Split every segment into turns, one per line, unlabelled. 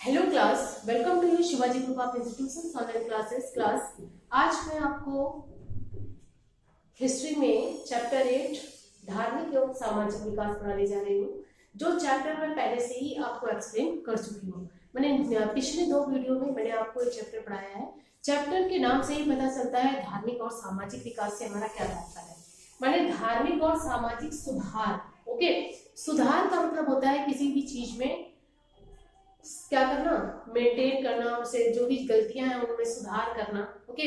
Hello class, welcome to you Shivaji group of institutions online class. आज मैं आपको history में चैप्टर 8 धार्मिक एवं सामाजिक विकास पढ़ाने जा रही हूँ। जो चैप्टर मैं पहले से ही आपको एक्सप्लेन कर चुकी हूँ। मैंने पिछले 2 वीडियो में मैंने आपको एक चैप्टर पढ़ाया है। चैप्टर के नाम से ही पता चलता है धार्मिक और सामाजिक विकास से हमारा क्या तात्पर्य है। मैंने धार्मिक और सामाजिक सुधार, ओके, सुधार का मतलब होता है किसी भी चीज में क्या करना, मेंटेन करना, उसे जो भी गलतियां हैं उनमें सुधार करना। ओके,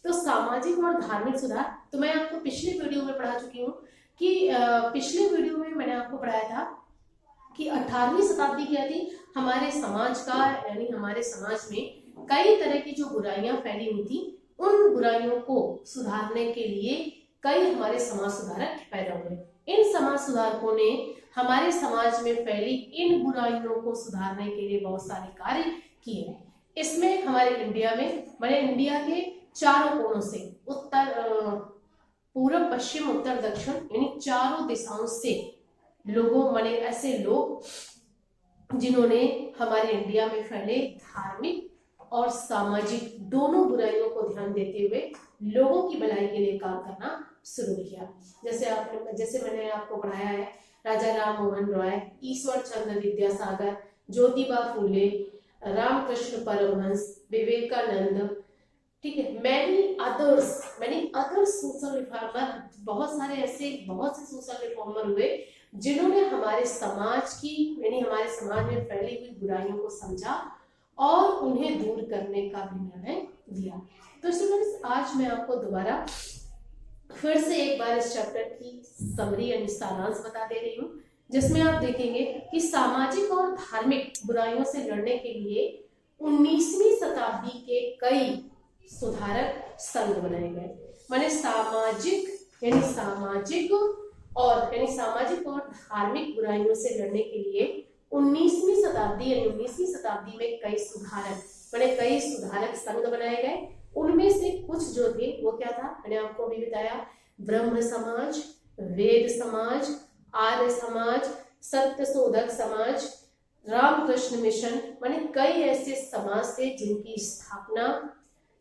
तो सामाजिक और धार्मिक सुधार तो मैं आपको पिछले वीडियो में पढ़ा चुकी हूँ कि पिछले वीडियो में मैंने आपको पढ़ाया था कि 18वीं शताब्दी क्या थी, हमारे समाज का यानी हमारे समाज में कई तरह की जो बुराइयां फैली हुई थी, उन बुराइयों को सुधारने के लिए कई हमारे समाज सुधारक पैदा हुए। इन समाज सुधारकों ने हमारे समाज में फैली इन बुराइयों को सुधारने के लिए बहुत सारे कार्य किए हैं। इसमें हमारे इंडिया में, मैंने इंडिया के चारों कोनों से, उत्तर पूर्व पश्चिम उत्तर दक्षिण यानी चारों दिशाओं से लोगों, मैंने ऐसे लोग जिन्होंने हमारे इंडिया में फैले धार्मिक और सामाजिक दोनों बुराइयों को ध्यान देते हुए लोगों की भलाई के लिए काम करना शुरू किया। जैसे मैंने आपको पढ़ाया है, राजा राम मोहन रॉय, ईश्वर चंद्र विद्यासागर, ज्योतिबा फूले, रामकृष्ण परमहंस, विवेकानंद, ठीक है, मैनी अदर्स सोशल रिफॉर्मर, बहुत से सोशल रिफॉर्मर हुए जिन्होंने हमारे समाज की यानी हमारे समाज में फैली हुई बुराइयों को समझा और उन्हें दूर करने का भी निर्णय लिया। तो स्टूडेंट्स, आज मैं आपको दोबारा फिर से एक बार इस चैप्टर की समरी यानी सारांश बता दे रही हूँ, जिसमें आप देखेंगे कि सामाजिक और धार्मिक बुराइयों से लड़ने के लिए 19वीं शताब्दी के कई सुधारक संघ बनाए गए। माने सामाजिक और धार्मिक बुराइयों से लड़ने के लिए 19वीं शताब्दी में कई सुधारक संघ बनाए गए। उनमें से कुछ जो थे वो क्या था, मैंने आपको अभी बताया, ब्रह्म समाज, वेद समाज, आर्य समाज, सत्यशोधक समाज, रामकृष्ण मिशन, माने कई ऐसे समाज थे जिनकी स्थापना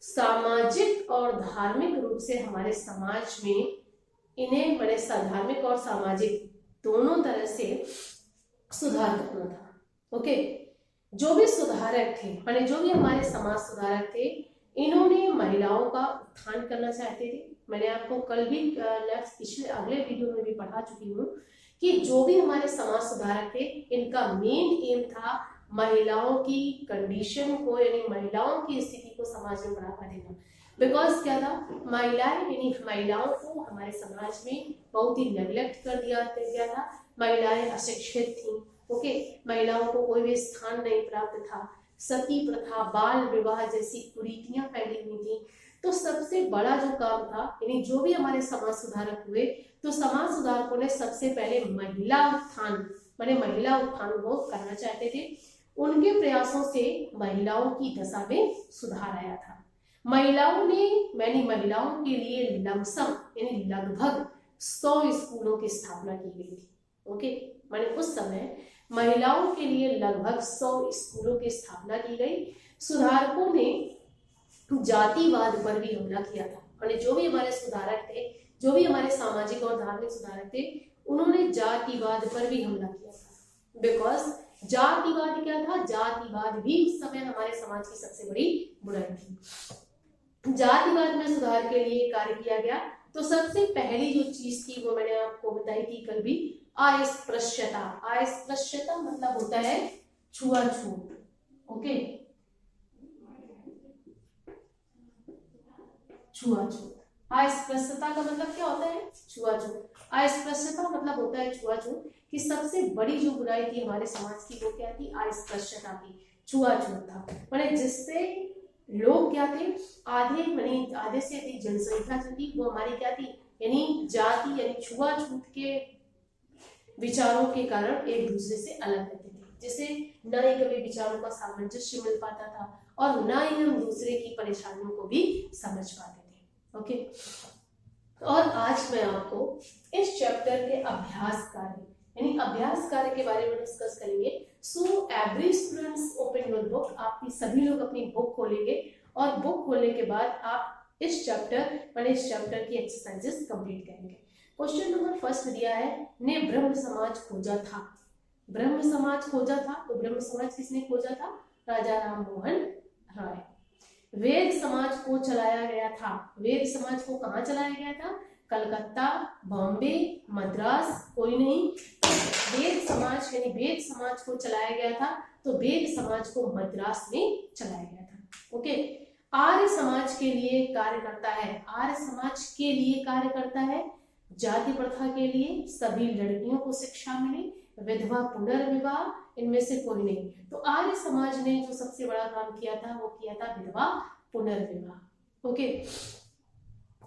सामाजिक और धार्मिक रूप से हमारे समाज में इन्हें मैंने धार्मिक और सामाजिक दोनों तरह से सुधार करना था। ओके, जो भी सुधारक थे, माने जो भी हमारे समाज सुधारक थे, इन्होंने महिलाओं का उत्थान करना चाहते थे। मैंने आपको कल भी पिछले अगले वीडियो में भी पढ़ा चुकी हूँ कि जो भी हमारे समाज सुधारक थे, इनका मेन एम था महिलाओं की कंडीशन को यानी महिलाओं की स्थिति को समाज में बढ़ावा देना। बिकॉज क्या था, महिलाओं को हमारे समाज में बहुत ही नेग्लेक्ट कर दिया गया था। महिलाएं अशिक्षित थी, ओके, महिलाओं को कोई भी स्थान नहीं प्राप्त था, सती प्रथा, बाल विवाह जैसी कुरीतियां फैली हुई थी। तो सबसे बड़ा जो काम था, यानी जो भी हमारे समाज सुधारक हुए, तो समाज सुधारकों ने सबसे पहले महिला उत्थान को करना चाहते थे। उनके प्रयासों से महिलाओं की दशा में सुधार आया था। महिलाओं के लिए लमसम यानी लगभग 100 स्कूलों की स्थापना की गई थी। ओके, माने उस समय महिलाओं के लिए लगभग 100 स्कूलों की स्थापना की गई। सुधारकों ने जातिवाद पर भी हमला किया था। माने जो भी हमारे सुधारक थे, जो भी हमारे सामाजिक और धार्मिक सुधारक थे, उन्होंने जातिवाद पर भी हमला किया था। बिकॉज जातिवाद क्या था, जातिवाद भी उस समय हमारे समाज की सबसे बड़ी बुराई थी। जातिवाद में सुधार के लिए कार्य किया गया। तो सबसे पहली जो चीज थी वो मैंने आपको बताई थी कल भी, अस्पृश्यता। अस्पृश्यता मतलब होता है छुआछूत। ओके, छुआछूत। अस्पृश्यता का मतलब क्या होता है, छुआछूत। अस्पृश्यता मतलब होता है छुआछूत। कि सबसे बड़ी जो बुराई थी हमारे समाज की वो क्या थी, अस्पृश्यता थी, छुआछूत था। माने जिससे लोग क्या थे, आधे से अधिक जनसंख्या जो थी वो हमारी क्या थी, यानी जाति यानी छुआछूत के विचारों के कारण एक दूसरे से अलग रहते थे, जिसे न ही कभी विचारों का सामंजस्य मिल पाता था और न ही हम दूसरे की परेशानियों को भी समझ पाते थे। ओके, और आज मैं आपको इस चैप्टर के अभ्यास कार्य के बारे में डिस्कस करेंगे। So every students open your book, आप सभी लोग अपनी बुक खोलेंगे और बुक खोलने के बाद आप इस चैप्टर की एक्सरसाइजेस कंप्लीट करेंगे। क्वेश्चन नंबर फर्स्ट दिया है, ने ब्रह्म समाज खोजा था। ब्रह्म समाज खोजा था, तो ब्रह्म समाज किसने खोजा था? राजा राम मोहन राय। वेद समाज को चलाया गया था। वेद समाज को कहाँ चलाया गया था? कलकत्ता, बॉम्बे, मद्रास, कोई नहीं। वेद समाज यानी वेद समाज को चलाया गया था, तो वेद समाज को मद्रास में चलाया गया था। ओके। आर्य समाज के लिए कार्य करता है। आर्य समाज के लिए कार्य करता है। जाति प्रथा के लिए, सभी लड़कियों को शिक्षा मिले, विधवा पुनर्विवाह, इनमें से कोई नहीं। तो आर्य समाज ने जो सबसे बड़ा काम किया था वो किया था विधवा पुनर्विवाह। ओके।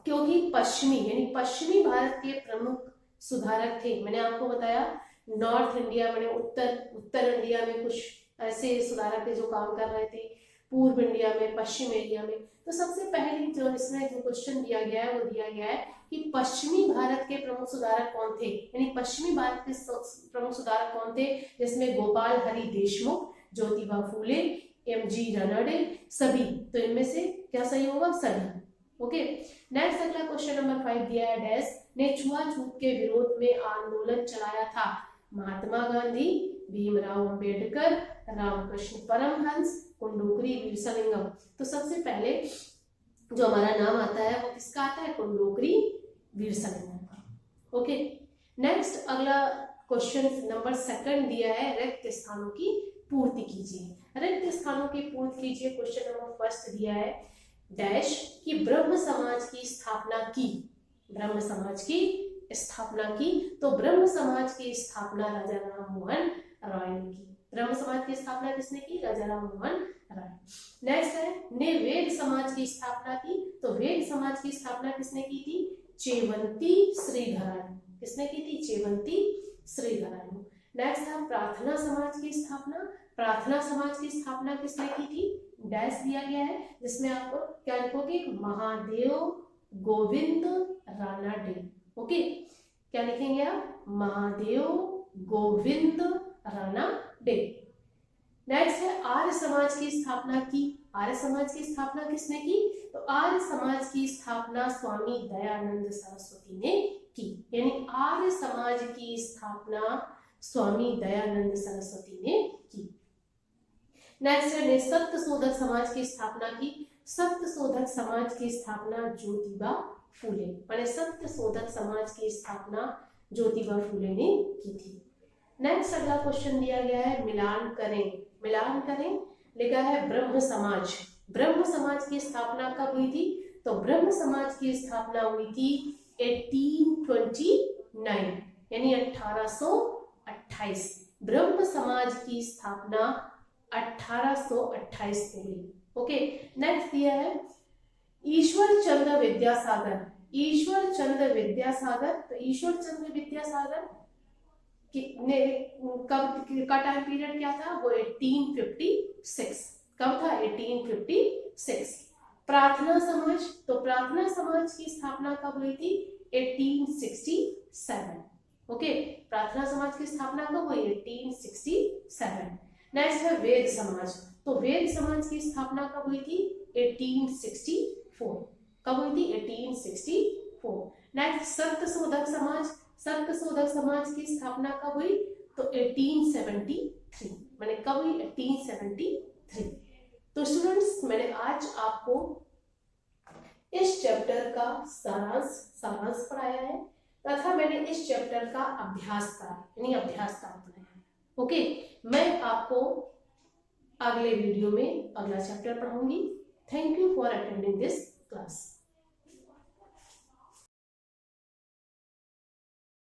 क्योंकि पश्चिमी भारत के प्रमुख सुधारक थे। मैंने आपको बताया नॉर्थ इंडिया में, उत्तर इंडिया में कुछ ऐसे सुधारक थे जो काम कर रहे थे, पूर्व इंडिया में, पश्चिम एरिया में। तो सबसे पहले जो इसमें जो क्वेश्चन दिया गया है वो दिया गया है कि पश्चिमी भारत के प्रमुख सुधारक कौन थे, यानी पश्चिमी भारत के प्रमुख सुधारक कौन थे, जिसमें गोपाल हरि देशमुख, ज्योतिबा फूले, एम.जी. रनडे, सभी। तो इनमें से क्या सही होगा? सभी। ओके। नेक्स्ट अगला क्वेश्चन नंबर 5 दिया है, डैश ने छुआछूत के विरोध में आंदोलन चलाया था। महात्मा गांधी, भीमराव अंबेडकर, रामकृष्ण परमहंस, कुंडूकरी वीरसलिंगम। तो सबसे पहले जो हमारा नाम आता है वो किसका आता है? कुंडूकरी वीरसलिंगम का। ओके। नेक्स्ट अगला क्वेश्चन नंबर 2 दिया है, रिक्त स्थानों की पूर्ति कीजिए। रिक्त स्थानों की पूर्ति कीजिए। क्वेश्चन नंबर 1 दिया है, डैश की ब्रह्म समाज की स्थापना की। ब्रह्म समाज की स्थापना की, तो ब्रह्म समाज की स्थापना राजा राम मोहन राय ने की। ब्रह्म समाज की स्थापना किसने की? राजा राम मोहन राय। नेक्स्ट है, ने वेद समाज की स्थापना की, तो वेद समाज की स्थापना किसने की थी? चेवंती श्रीधराणु। किसने की थी? चेवंती श्रीधराणु। नेक्स्ट है, प्रार्थना समाज की स्थापना। प्रार्थना समाज की स्थापना किसने की थी? डैश दिया गया है, जिसमें आप क्या लिखोगे? महादेव गोविंद रानाडे। ओके। क्या लिखेंगे आप? महादेव गोविंद रानाडे। नेक्स्ट है, आर्य समाज की स्थापना की। आर्य समाज की स्थापना किसने की? तो आर्य समाज की स्थापना स्वामी दयानंद सरस्वती ने की, यानी आर्य समाज की स्थापना स्वामी दयानंद सरस्वती ने की। नेक्स्ट है, ने सत्य शोधक समाज की स्थापना की। सत्य शोधक समाज की स्थापना ज्योतिबा फूले, मैंने सत्य शोधक समाज की स्थापना ज्योतिबा फूले ने की थी। नेक्स्ट अगला क्वेश्चन दिया गया है, मिलान करें। मिलान करें लिखा है ब्रह्म समाज। ब्रह्म समाज की स्थापना कब हुई थी? तो ब्रह्म समाज की स्थापना हुई थी 1829, यानी 1828। ब्रह्म समाज की स्थापना 1828 को हुई। ओके। नेक्स्ट दिया है, ईश्वर चंद्र विद्यासागर। ईश्वर चंद्र विद्यासागर, तो ईश्वर चंद्र विद्यासागर ने कब का टाइम पीरियड क्या था? वो 1856। कब था? 1856। प्रार्थना समाज, तो प्रार्थना समाज की स्थापना कब हुई थी? 1867। ओके। प्रार्थना समाज की स्थापना कब हुई? 1867। नेक्स्ट है वेद समाज, तो वेद समाज की स्थापना कब हुई थी? 1864। कब हुई थी? 1864। नेक्स्ट सत्य शोधक समाज। सत्य शोधक समाज की स्थापना कब हुई? तो 1873। मैंने कब हुई? 1873। तो स्टूडेंट्स, मैंने आज आपको इस चैप्टर का सारांश पढ़ाया है तथा मैंने इस चैप्टर का अभ्यास पढ़ाया है। ओके। मैं आपको अगले वीडियो में अगला चैप्टर पढ़ाऊंगी। Thank you for attending this class.